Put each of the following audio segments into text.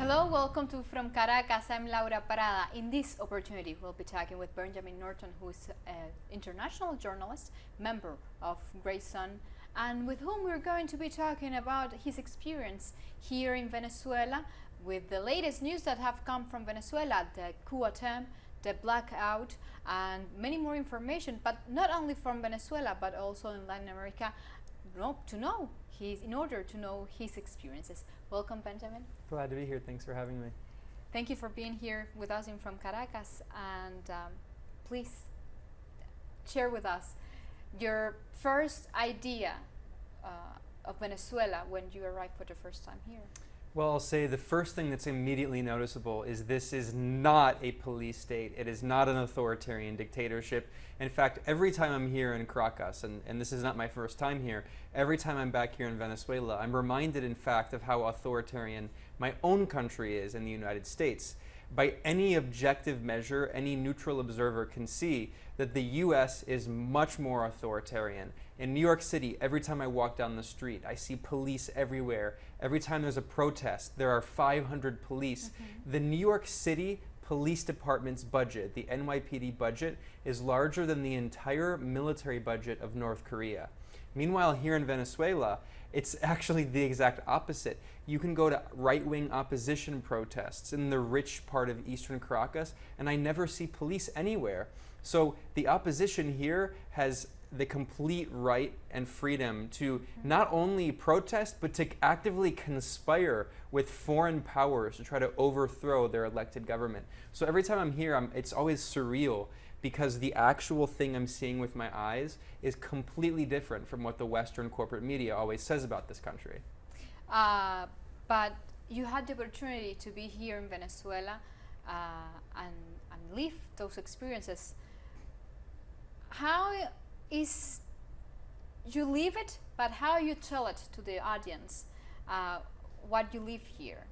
Hello, welcome to From Caracas. I'm Laura Parada. In this opportunity, we'll be talking with Benjamin Norton, who is an international journalist, member of Great Sun, and with whom we're going to be talking about his experience here in Venezuela with the latest news that have come from Venezuela, the coup attempt, the blackout, and many more information, but not only from Venezuela, but also in Latin America, in order to know his experiences. Welcome, Benjamin. Glad to be here. Thanks for having me. Thank you for being here with us in From Caracas, and please share with us your first idea of Venezuela when you arrived for the first time here. Well, I'll say the first thing that's immediately noticeable is this is not a police state. It is not an authoritarian dictatorship. In fact, every time I'm here in Caracas, and this is not my first time here, every time I'm back here in Venezuela, I'm reminded, in fact, of how authoritarian my own country is in the United States. By any objective measure, any neutral observer can see that the U.S. is much more authoritarian. In New York City, every time I walk down the street, I see police everywhere. Every time there's a protest, there are 500 police. The New York City Police Department's budget, the NYPD budget, is larger than the entire military budget of North Korea. Meanwhile, here in Venezuela, it's actually the exact opposite. You can go to right-wing opposition protests in the rich part of eastern Caracas, and I never see police anywhere. So the opposition here has the complete right and freedom to not only protest, but to actively conspire with foreign powers to try to overthrow their elected government. So every time I'm here, it's always surreal, because the actual thing I'm seeing with my eyes is completely different from what the Western corporate media always says about this country. But you had the opportunity to be here in Venezuela and live those experiences. How is you live it, but how you tell it to the audience, what you live here?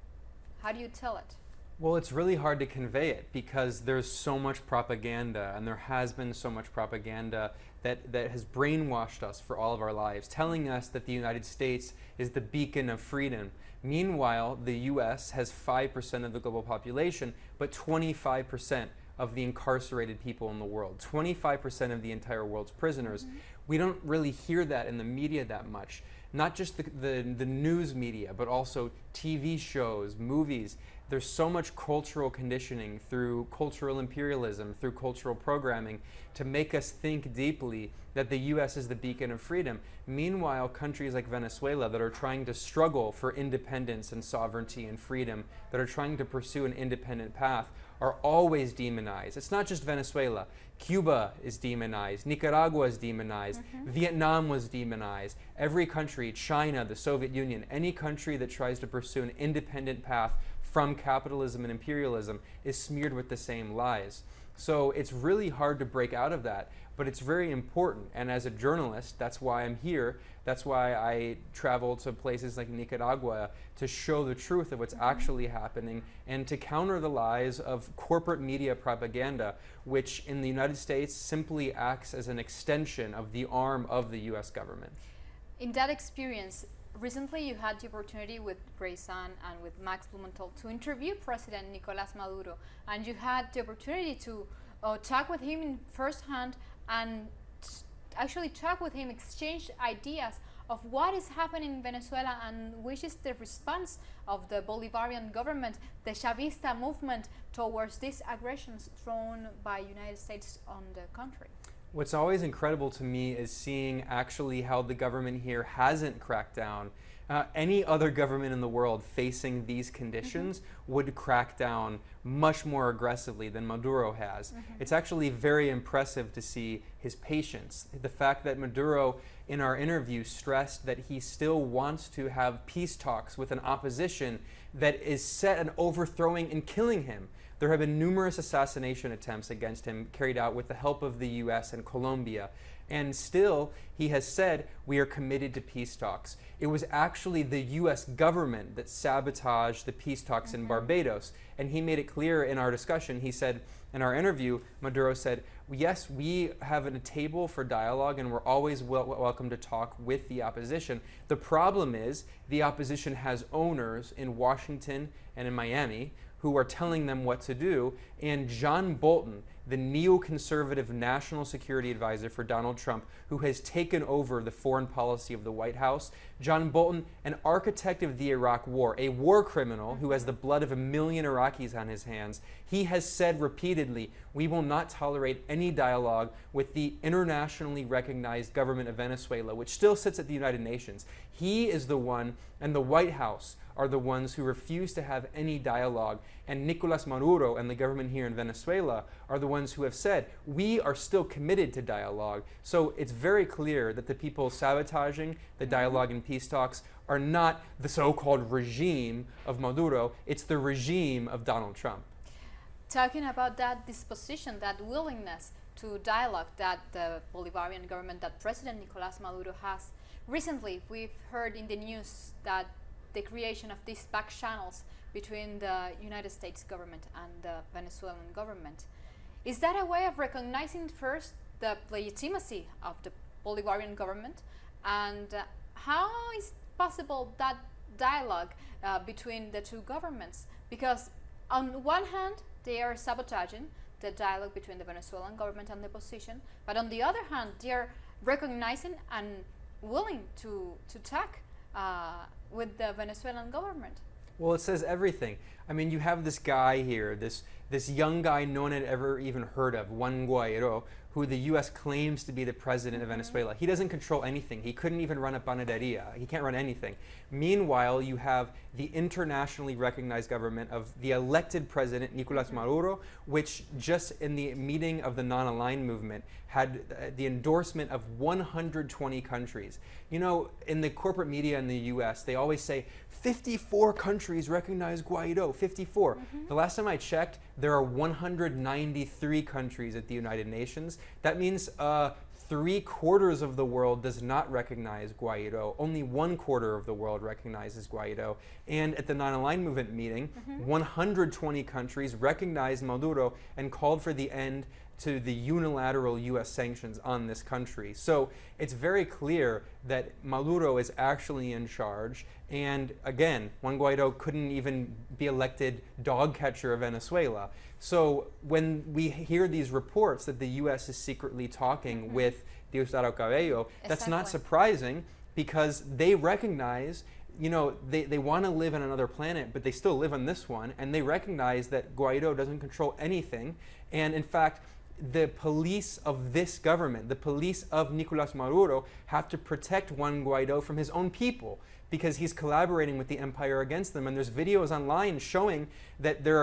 How do you tell it? Well, it's really hard to convey it because there's so much propaganda, and there has been so much propaganda that has brainwashed us for all of our lives, telling us that the United States is the beacon of freedom. Meanwhile, the U.S. has 5% of the global population, but 25% of the incarcerated people in the world, 25% of the entire world's prisoners. We don't really hear that in the media that much. Not just the news media, but also TV shows, movies. There's so much cultural conditioning through cultural imperialism, through cultural programming, to make us think deeply that the U.S. is the beacon of freedom. Meanwhile, countries like Venezuela that are trying to struggle for independence and sovereignty and freedom, that are trying to pursue an independent path, are always demonized. It's not just Venezuela. Cuba is demonized. Nicaragua is demonized. Vietnam was demonized. Every country, China, the Soviet Union, any country that tries to pursue an independent path from capitalism and imperialism is smeared with the same lies. So it's really hard to break out of that, but it's very important. And as a journalist, that's why I'm here. That's why I travel to places like Nicaragua to show the truth of what's actually happening and to counter the lies of corporate media propaganda, which in the United States simply acts as an extension of the arm of the U.S. government. In that experience, recently you had the opportunity with Great Sun and with Max Blumenthal to interview President Nicolas Maduro, and you had the opportunity to talk with him in first hand and actually talk with him, exchange ideas of what is happening in Venezuela and which is the response of the Bolivarian government, the Chavista movement, towards these aggressions thrown by United States on the country. What's always incredible to me is seeing actually how the government here hasn't cracked down. Any other government in the world facing these conditions would crack down much more aggressively than Maduro has. It's actually very impressive to see his patience. The fact that Maduro, in our interview, stressed that he still wants to have peace talks with an opposition that is set on overthrowing and killing him. There have been numerous assassination attempts against him carried out with the help of the U.S. and Colombia. And still, he has said, we are committed to peace talks. It was actually the US government that sabotaged the peace talks in Barbados. And he made it clear in our discussion. He said, in our interview, Maduro said, yes, we have a table for dialogue and we're always welcome to talk with the opposition. The problem is the opposition has owners in Washington and in Miami who are telling them what to do. And John Bolton, the neoconservative national security advisor for Donald Trump, who has taken over the foreign policy of the White House, John Bolton, an architect of the Iraq War, a war criminal who has the blood of 1 million Iraqis on his hands, he has said repeatedly, we will not tolerate any dialogue with the internationally recognized government of Venezuela, which still sits at the United Nations. He is the one, and the White House are the ones who refuse to have any dialogue. And Nicolas Maduro and the government here in Venezuela are the ones who have said, we are still committed to dialogue. So it's very clear that the people sabotaging the dialogue and peace talks are not the so-called regime of Maduro, it's the regime of Donald Trump. Talking about that disposition, that willingness to dialogue that the Bolivarian government, that President Nicolas Maduro has, recently we've heard in the news that the creation of these back channels between the United States government and the Venezuelan government. Is that a way of recognizing first the legitimacy of the Bolivarian government, and how is possible that dialogue between the two governments? Because on one hand they are sabotaging the dialogue between the Venezuelan government and the opposition, but on the other hand they are recognizing and willing to talk with the Venezuelan government. Well, it says everything. I mean, you have this guy here, this young guy no one had ever even heard of, Juan Guaidó, who the U.S. claims to be the president of Venezuela. He doesn't control anything. He couldn't even run a panaderia. He can't run anything. Meanwhile, you have the internationally recognized government of the elected president, Nicolas Maduro, which just in the meeting of the non-aligned movement had the endorsement of 120 countries. You know, in the corporate media in the U.S., they always say 54 countries recognize Guaidó, 54. The last time I checked, there are 193 countries at the United Nations. That means 3/4 of the world does not recognize Guaidó. Only 1/4 of the world recognizes Guaidó. And at the non-aligned movement meeting, 120 countries recognized Maduro and called for the end to the unilateral U.S. sanctions on this country. So it's very clear that Maduro is actually in charge. And again, Juan Guaidó couldn't even be elected dog catcher of Venezuela. So when we hear these reports that the U.S. is secretly talking with Diosdado Cabello, that's not surprising, because they recognize, you know, they want to live on another planet, but they still live on this one, and they recognize that Guaidó doesn't control anything. And in fact, the police of this government, the police of Nicolas Maduro, have to protect Juan Guaidó from his own people, because he's collaborating with the empire against them. And there's videos online showing that there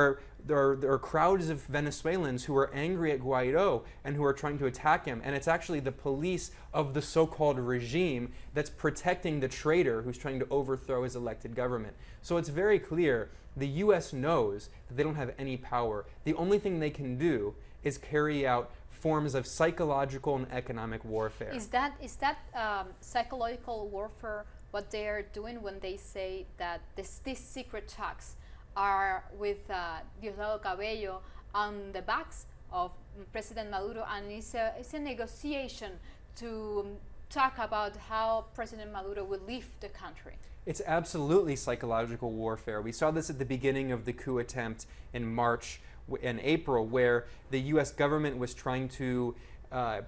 are crowds of Venezuelans who are angry at Guaidó and who are trying to attack him. And it's actually the police of the so-called regime that's protecting the traitor who's trying to overthrow his elected government. So it's very clear the U.S. knows that they don't have any power. The only thing they can do is carry out forms of psychological and economic warfare. Is that psychological warfare what they are doing when they say that these secret talks are with Diosdado Cabello on the backs of President Maduro, and it's a negotiation to talk about how President Maduro will leave the country? It's absolutely psychological warfare. We saw this at the beginning of the coup attempt in March and April, where the U.S. government was trying to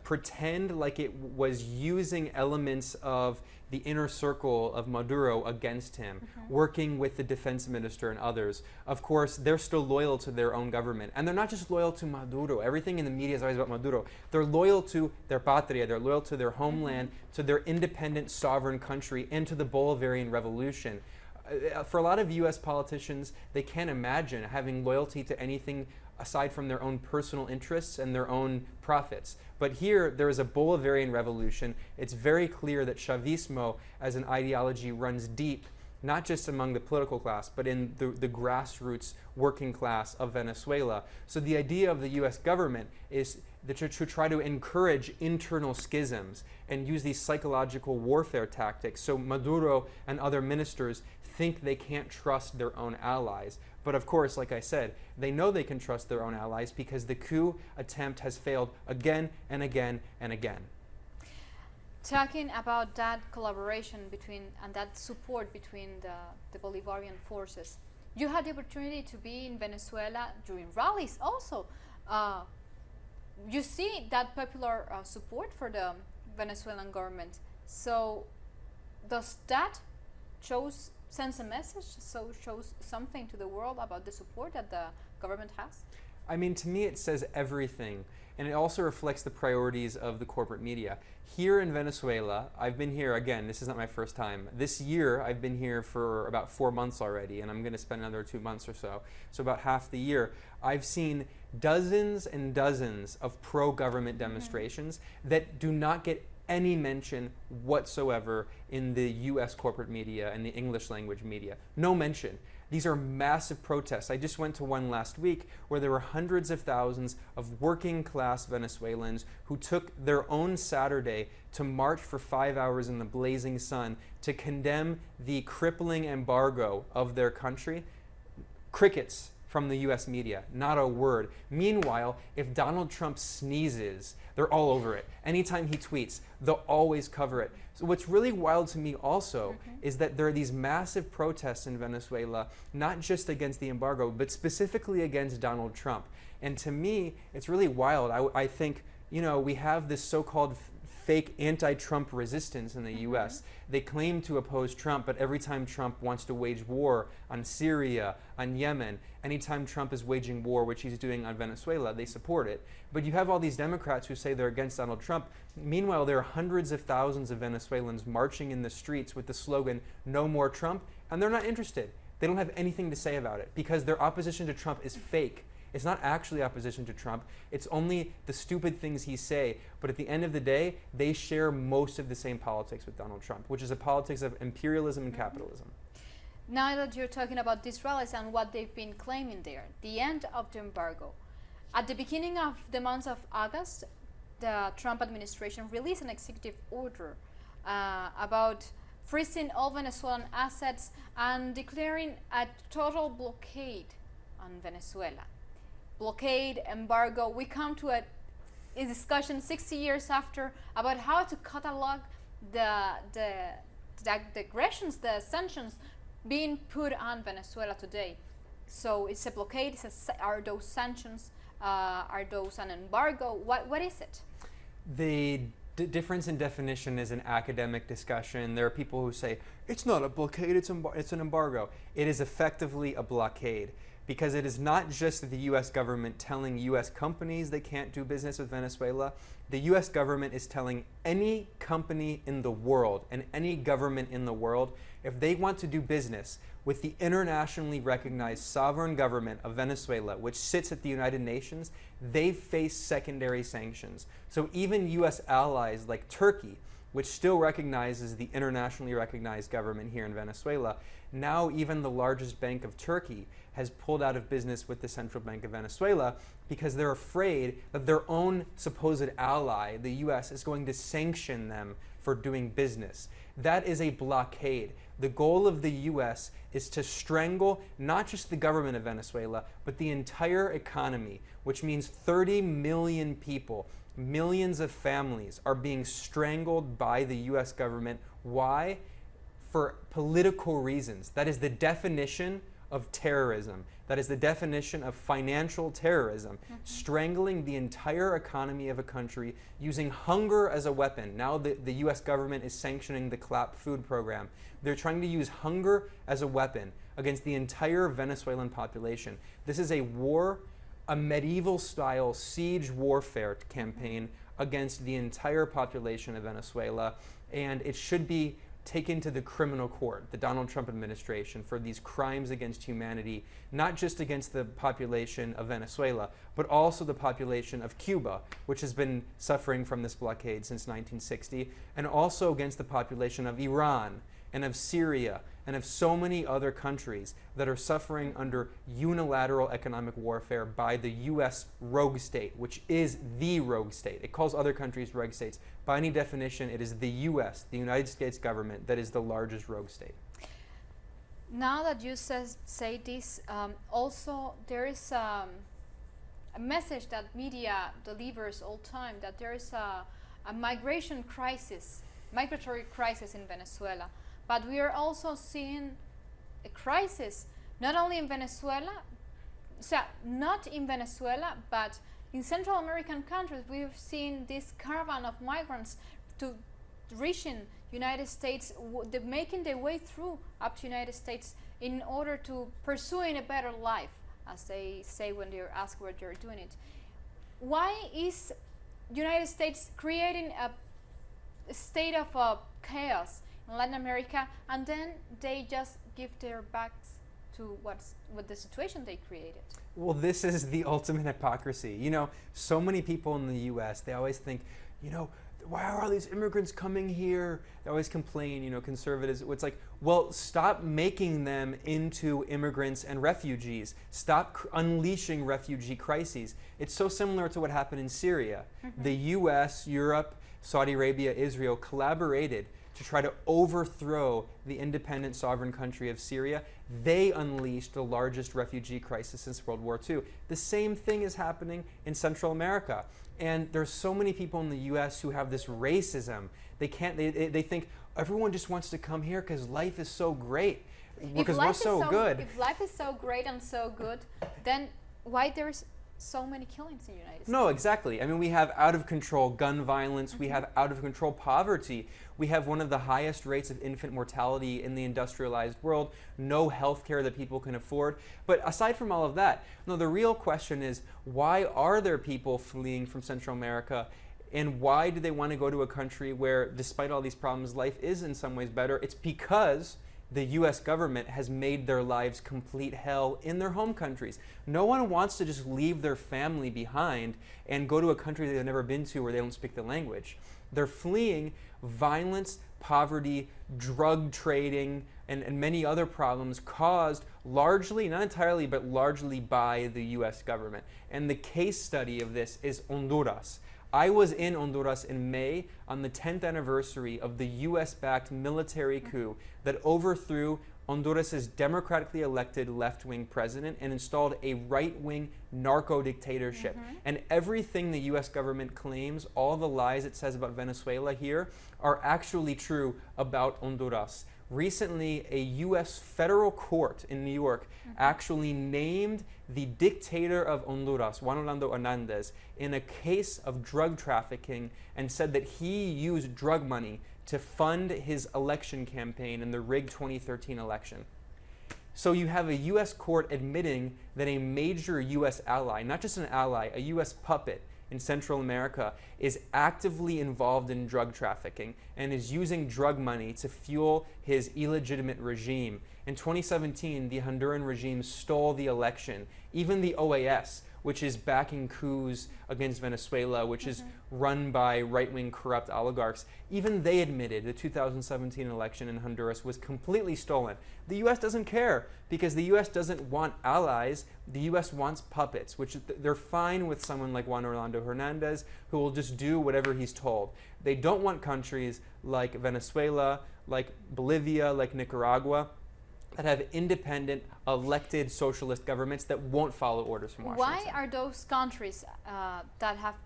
pretend like it was using elements of the inner circle of Maduro against him, working with the defense minister and others. Of course, they're still loyal to their own government. And they're not just loyal to Maduro. Everything in the media is always about Maduro. They're loyal to their patria. They're loyal to their homeland, to their independent sovereign country, and to the Bolivarian Revolution. For a lot of U.S. politicians, they can't imagine having loyalty to anything aside from their own personal interests and their own profits. But here, there is a Bolivarian revolution. It's very clear that Chavismo as an ideology runs deep not just among the political class, but in the grassroots working class of Venezuela. So the idea of the US government is that to try to encourage internal schisms and use these psychological warfare tactics. So Maduro and other ministers think they can't trust their own allies. But of course, like I said, they know they can trust their own allies because the coup attempt has failed again and again and again. Talking about that collaboration between and that support between the Bolivarian forces, you had the opportunity to be in Venezuela during rallies also. You see that popular support for the Venezuelan government. So does that sends a message, shows something to the world about the support that the government has? I mean, to me it says everything, and it also reflects the priorities of the corporate media. Here in Venezuela, I've been here, again, this is not my first time. This year, I've been here for about 4 months already, and I'm going to spend another 2 months or so. So about half the year. I've seen dozens and dozens of pro-government demonstrations that do not get any mention whatsoever in the US corporate media and the English language media. No mention. These are massive protests. I just went to one last week where there were hundreds of thousands of working class Venezuelans who took their own Saturday to march for 5 hours in the blazing sun to condemn the crippling embargo of their country. Crickets from the US media, not a word. Meanwhile, if Donald Trump sneezes, they're all over it. Anytime he tweets, they'll always cover it. So what's really wild to me also is that there are these massive protests in Venezuela, not just against the embargo, but specifically against Donald Trump. And to me, it's really wild. I think, you know, we have this so-called fake anti-Trump resistance in the US. They claim to oppose Trump, but every time Trump wants to wage war on Syria, on Yemen, anytime Trump is waging war, which he's doing on Venezuela, they support it. But you have all these Democrats who say they're against Donald Trump. Meanwhile, there are hundreds of thousands of Venezuelans marching in the streets with the slogan, "No more Trump," and they're not interested. They don't have anything to say about it because their opposition to Trump is fake. It's not actually opposition to Trump. It's only the stupid things he say. But at the end of the day, they share most of the same politics with Donald Trump, which is a politics of imperialism and capitalism. Now that you're talking about these rallies and what they've been claiming there, the end of the embargo. At the beginning of the month of August, the Trump administration released an executive order about freezing all Venezuelan assets and declaring a total blockade on Venezuela. Blockade, embargo, we come to a discussion 60 years after about how to catalog the aggressions, the sanctions being put on Venezuela today. So it's a blockade, are those sanctions, are those an embargo? What is it? The difference in definition is an academic discussion. There are people who say, it's not a blockade, it's an embargo. It is effectively a blockade. Because it is not just the US government telling US companies they can't do business with Venezuela. The US government is telling any company in the world and any government in the world, if they want to do business with the internationally recognized sovereign government of Venezuela, which sits at the United Nations, they face secondary sanctions. So even US allies like Turkey, which still recognizes the internationally recognized government here in Venezuela, now even the largest bank of Turkey has pulled out of business with the Central Bank of Venezuela because they're afraid that their own supposed ally, the US, is going to sanction them for doing business. That is a blockade. The goal of the US is to strangle not just the government of Venezuela, but the entire economy, which means 30 million people, millions of families are being strangled by the US government. Why? For political reasons. That is the definition of terrorism. That is the definition of financial terrorism. Strangling the entire economy of a country using hunger as a weapon. Now the US government is sanctioning the CLAP food program. They're trying to use hunger as a weapon against the entire Venezuelan population. This is a war, a medieval-style siege warfare campaign against the entire population of Venezuela, and it should be taken to the criminal court, the Donald Trump administration, for these crimes against humanity, not just against the population of Venezuela, but also the population of Cuba, which has been suffering from this blockade since 1960, and also against the population of Iran and of Syria and of so many other countries that are suffering under unilateral economic warfare by the U.S. rogue state, which is the rogue state. It calls other countries rogue states. By any definition, it is the U.S., the United States government, that is the largest rogue state. Now that you say this, also there is a message that media delivers all the time, that there is a migratory crisis in Venezuela. But we are also seeing a crisis not only in Venezuela, so not in Venezuela, but in Central American countries. We've seen this caravan of migrants to reaching United States, making their way through up to United States in order to pursuing a better life, as they say when they're asked where they're doing it. Why is United States creating a state of chaos in Latin America, and then they just give their backs to what the situation they created? Well, this is the ultimate hypocrisy. You know, so many people in the U.S., they always think, you know, why are all these immigrants coming here? They always complain, you know, conservatives. It's like, well, stop making them into immigrants and refugees. Stop unleashing refugee crises. It's so similar to what happened in Syria. The U.S., Europe, Saudi Arabia, Israel collaborated to try to overthrow the independent sovereign country of Syria. They unleashed the largest refugee crisis since World War II. The same thing is happening in Central America. And there's so many people in the U.S. who have this racism. They think everyone just wants to come here because life is so great, because we're so good. If life is so great and so good, then why there's so many killings in the United States? No, exactly. I mean, we have out of control gun violence. We have out of control poverty. We have one of the highest rates of infant mortality in the industrialized world. No health care that people can afford. But aside from all of that, no, the real question is, why are there people fleeing from Central America? And why do they want to go to a country where, despite all these problems, life is in some ways better? It's because the U.S. government has made their lives complete hell in their home countries. No one wants to just leave their family behind and go to a country they've never been to where they don't speak the language. They're fleeing violence, poverty, drug trading, and many other problems caused largely, not entirely, but largely by the U.S. government. And the case study of this is Honduras. I was in Honduras in May on the 10th anniversary of the US-backed military coup that overthrew Honduras' democratically elected left-wing president and installed a right-wing narco-dictatorship. And everything the US government claims, all the lies it says about Venezuela here, are actually true about Honduras. Recently, a U.S. federal court in New York actually named the dictator of Honduras, Juan Orlando Hernandez, in a case of drug trafficking and said that he used drug money to fund his election campaign in the rigged 2013 election. So you have a U.S. court admitting that a major U.S. ally, not just an ally, a U.S. puppet in Central America, is actively involved in drug trafficking and is using drug money to fuel his illegitimate regime. In 2017, the Honduran regime stole the election. Even the OAS, which is backing coups against Venezuela, which is run by right-wing corrupt oligarchs, even they admitted the 2017 election in Honduras was completely stolen. The U.S. doesn't care because the U.S. doesn't want allies. The U.S. wants puppets, which they're fine with someone like Juan Orlando Hernandez, who will just do whatever he's told. They don't want countries like Venezuela, like Bolivia, like Nicaragua, that have independent, elected socialist governments that won't follow orders from Washington. Why are those countries that have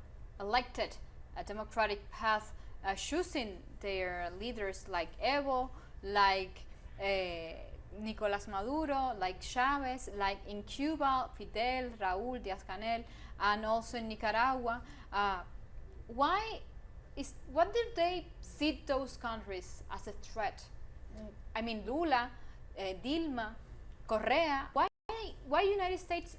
elected a democratic path choosing their leaders like Evo, like Nicolas Maduro, like Chavez, like in Cuba, Fidel, Raúl, Díaz-Canel, and also in Nicaragua? What did they see those countries as a threat? I mean, Lula, Dilma, Correa. Why United States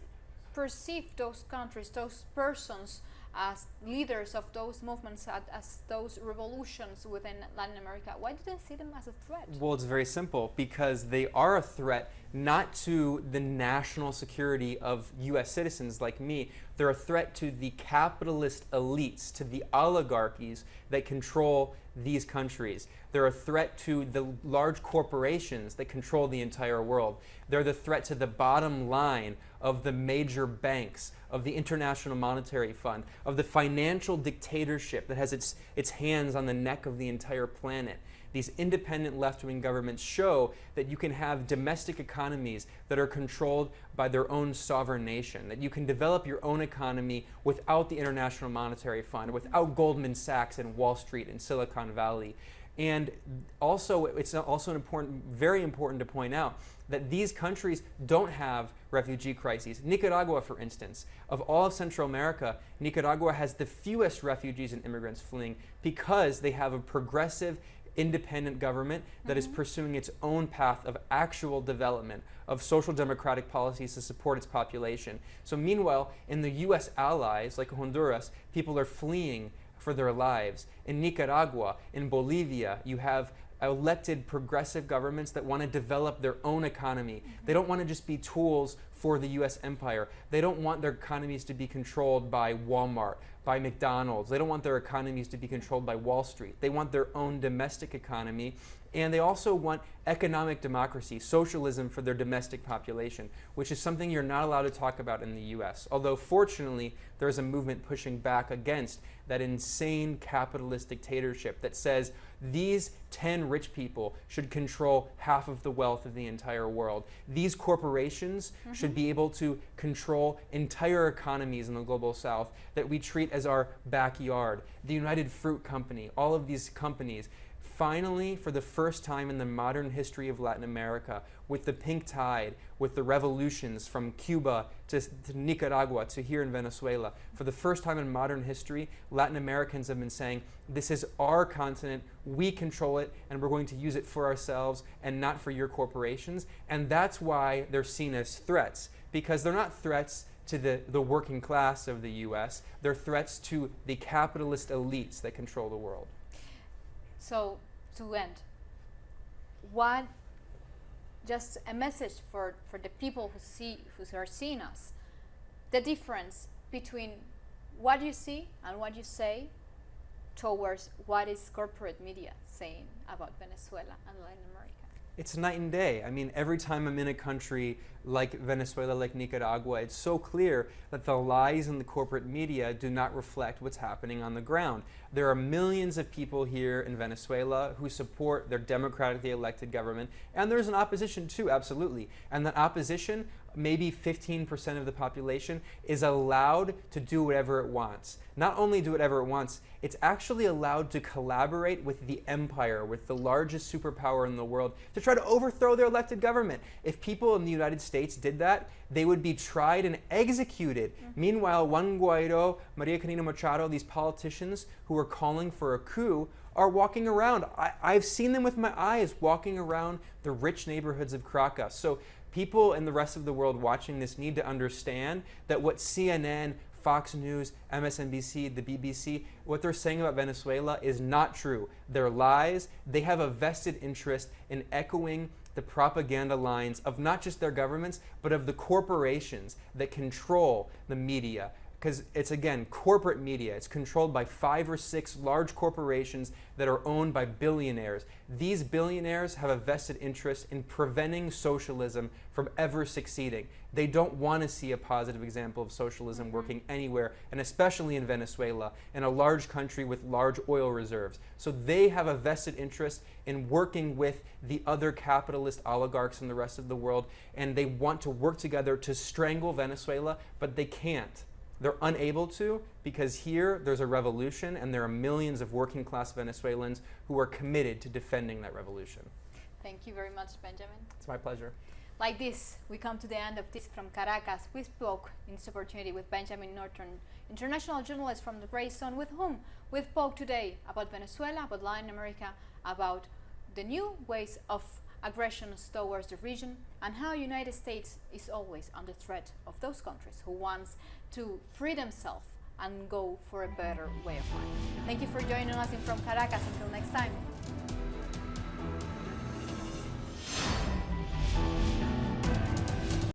perceive those countries, those persons, as leaders of those movements, as those revolutions within Latin America? Why do they see them as a threat? Well, it's very simple. Because they are a threat not to the national security of U.S. citizens like me. They're a threat to the capitalist elites, to the oligarchies that control these countries. They're a threat to the large corporations that control the entire world. They're the threat to the bottom line of the major banks, of the International Monetary Fund, of the financial dictatorship that has its hands on the neck of the entire planet. These independent left-wing governments show that you can have domestic economies that are controlled by their own sovereign nation, that you can develop your own economy without the International Monetary Fund, without Goldman Sachs and Wall Street and Silicon Valley. And also, it's also very important to point out that these countries don't have refugee crises. Nicaragua, for instance, of all of Central America, Nicaragua has the fewest refugees and immigrants fleeing because they have a progressive, independent government that is pursuing its own path of actual development, of social democratic policies to support its population. So meanwhile, in the US allies, like Honduras, people are fleeing for their lives. In Nicaragua, in Bolivia, you have elected progressive governments that want to develop their own economy. They don't want to just be tools for the US empire. They don't want their economies to be controlled by Walmart, by McDonald's. They don't want their economies to be controlled by Wall Street. They want their own domestic economy. And they also want economic democracy, socialism for their domestic population, which is something you're not allowed to talk about in the US. Although fortunately, there's a movement pushing back against that insane capitalist dictatorship that says these 10 rich people should control half of the wealth of the entire world. These corporations should be able to control entire economies in the global south that we treat as our backyard. The United Fruit Company, all of these companies, finally, for the first time in the modern history of Latin America, with the pink tide, with the revolutions from Cuba to Nicaragua to here in Venezuela, for the first time in modern history, Latin Americans have been saying, this is our continent, we control it, and we're going to use it for ourselves and not for your corporations. And that's why they're seen as threats, because they're not threats to the working class of the US, they're threats to the capitalist elites that control the world. So, to end, just a message for the people who are seeing us, the difference between what you see and what you say towards what is corporate media saying about Venezuela and Latin America. It's night and day. I mean, every time I'm in a country like Venezuela, like Nicaragua, it's so clear that the lies in the corporate media do not reflect what's happening on the ground. There are millions of people here in Venezuela who support their democratically elected government, and there's an opposition too, absolutely. And that opposition, maybe 15% of the population, is allowed to do whatever it wants. Not only do whatever it wants, it's actually allowed to collaborate with the empire, with the largest superpower in the world, to try to overthrow their elected government. If people in the United States did that, they would be tried and executed. Meanwhile, Juan Guaido, Maria Corina Machado, these politicians who are calling for a coup, are walking around. I've seen them with my eyes walking around the rich neighborhoods of Caracas. So people in the rest of the world watching this need to understand that what CNN, Fox News, MSNBC, the BBC, what they're saying about Venezuela is not true. They're lies. They have a vested interest in echoing the propaganda lines of not just their governments, but of the corporations that control the media. Because it's, again, corporate media. It's controlled by 5 or 6 large corporations that are owned by billionaires. These billionaires have a vested interest in preventing socialism from ever succeeding. They don't want to see a positive example of socialism working anywhere, and especially in Venezuela, in a large country with large oil reserves. So they have a vested interest in working with the other capitalist oligarchs in the rest of the world, and they want to work together to strangle Venezuela, but they can't. They're unable to, because here there's a revolution and there are millions of working class Venezuelans who are committed to defending that revolution. Thank you very much, Benjamin. It's my pleasure. Like this, we come to the end of this from Caracas. We spoke in this opportunity with Benjamin Norton, international journalist from the Gray Zone, with whom we spoke today about Venezuela, about Latin America, about the new ways of aggressions towards the region, and how United States is always under threat of those countries who wants to free themselves and go for a better way of life. Thank you for joining us in From Caracas. Until next time.